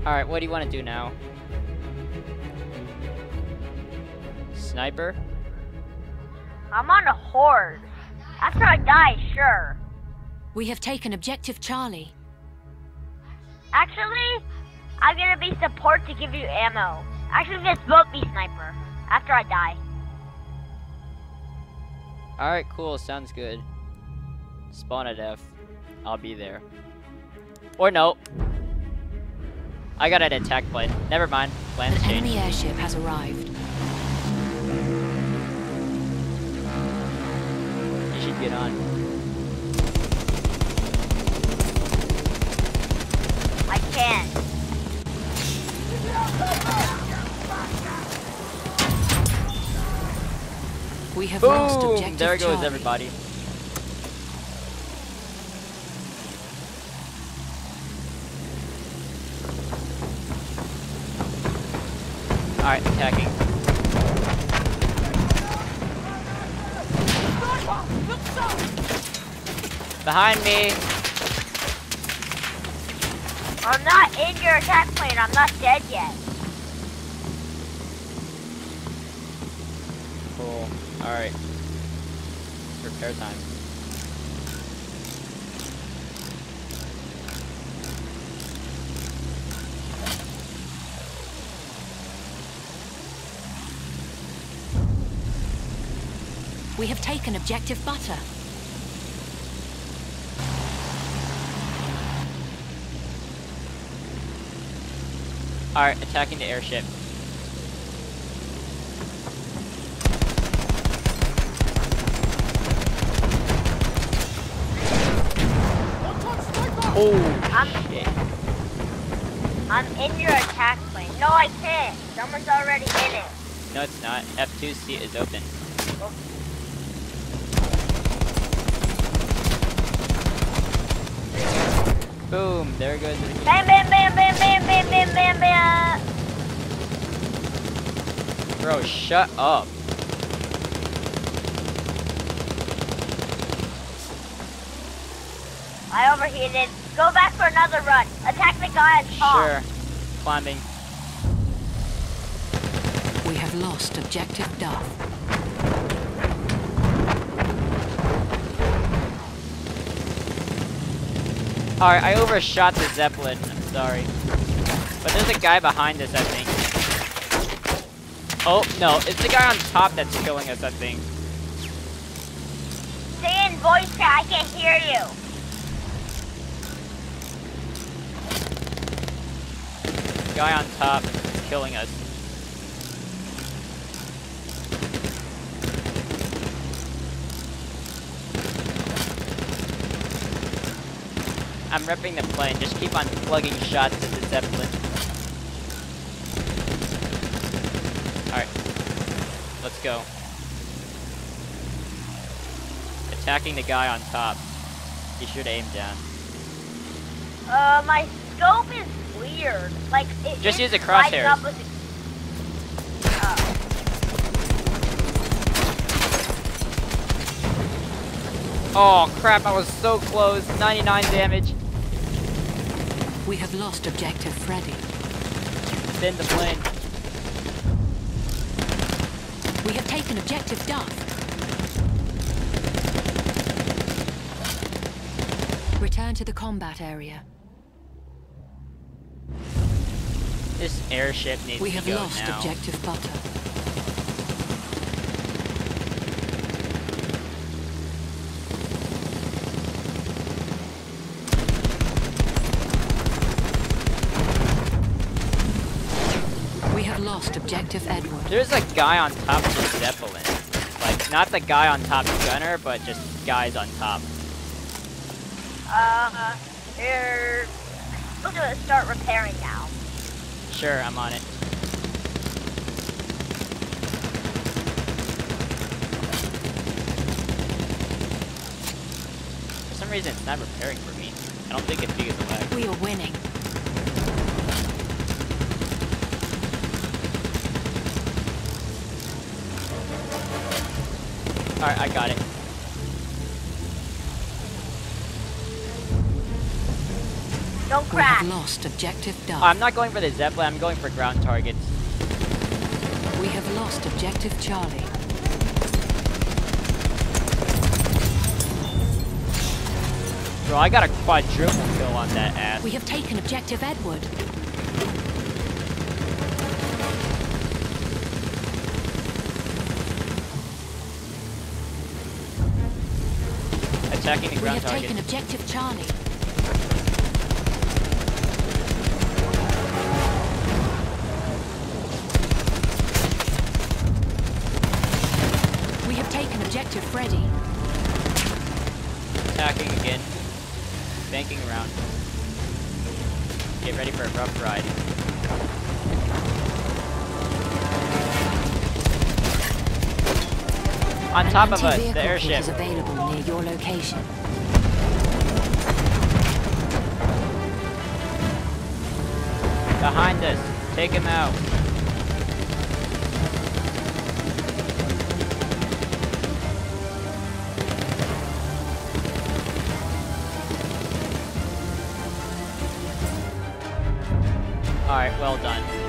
Alright, what do you want to do now? Sniper? I'm on a horde. After I die, sure. We have taken objective Charlie. Actually, I'm gonna be support to give you ammo. Actually, just vote me sniper. After I die. Alright, cool. Sounds good. Spawn at F. I'll be there. Or no. I got an attack plane. Never mind. Plans An changed. enemy airship has arrived. You should get on. I can't. We have lost Boom! objective There goes Charlie. everybody. Alright, attacking. Behind me! I'm not in your attack plane. I'm not dead yet. Cool. Alright. Repair time. We have taken objective Butter. Alright, attacking the airship. Oh, shit. I'm in your attack plane. No, I can't. Someone's already in it. No, it's not. F2's seat is open. Boom, there goes the... Bam, bam, bam, bam, bam, bam, bam, bam, bam. Bro, shut up. I overheated. Go back for another run. Attack the guy on top. Sure. Climbing. We have lost objective Duff. Alright, I overshot the Zeppelin. I'm sorry. But there's a guy behind us, I think. Oh, no. It's the guy on top that's killing us, I think. Stay in voice chat. I can't hear you. Guy on top is killing us. I'm repping the plane. Just keep on plugging shots at the Zeppelin. Alright. Let's go. Attacking the guy on top. Be sure to aim down. My scope is weird. Like, it Just use the lighting crosshairs. up with Oh crap, I was so close. 99 damage. We have lost objective Freddy. Send the plane. We have taken objective Duff. Return to the combat area. This airship needs We to have go lost now. objective Butter. We have lost objective Edward. There's a guy on top of the Zeppelin. Like, not the guy on top gunner, but just guys on top. You're supposed to start repairing now. Sure, I'm on it. For some reason, it's not repairing for me. I don't think it's because of lag. We are winning. Alright, I got it. Don't We have crash. lost objective Duff. I'm not going for the Zeppelin, I'm going for ground targets. We have lost objective Charlie. Bro, I got a quadruple kill on that ass. We have taken objective Edward. Attacking the We ground have target. taken objective Charlie. We have taken objective Freddy. Attacking again. Banking around. Get ready for a rough ride. On top of us, the Anti-vehicle airship. kit is available near your location. Behind us. Take him out. Alright, well done.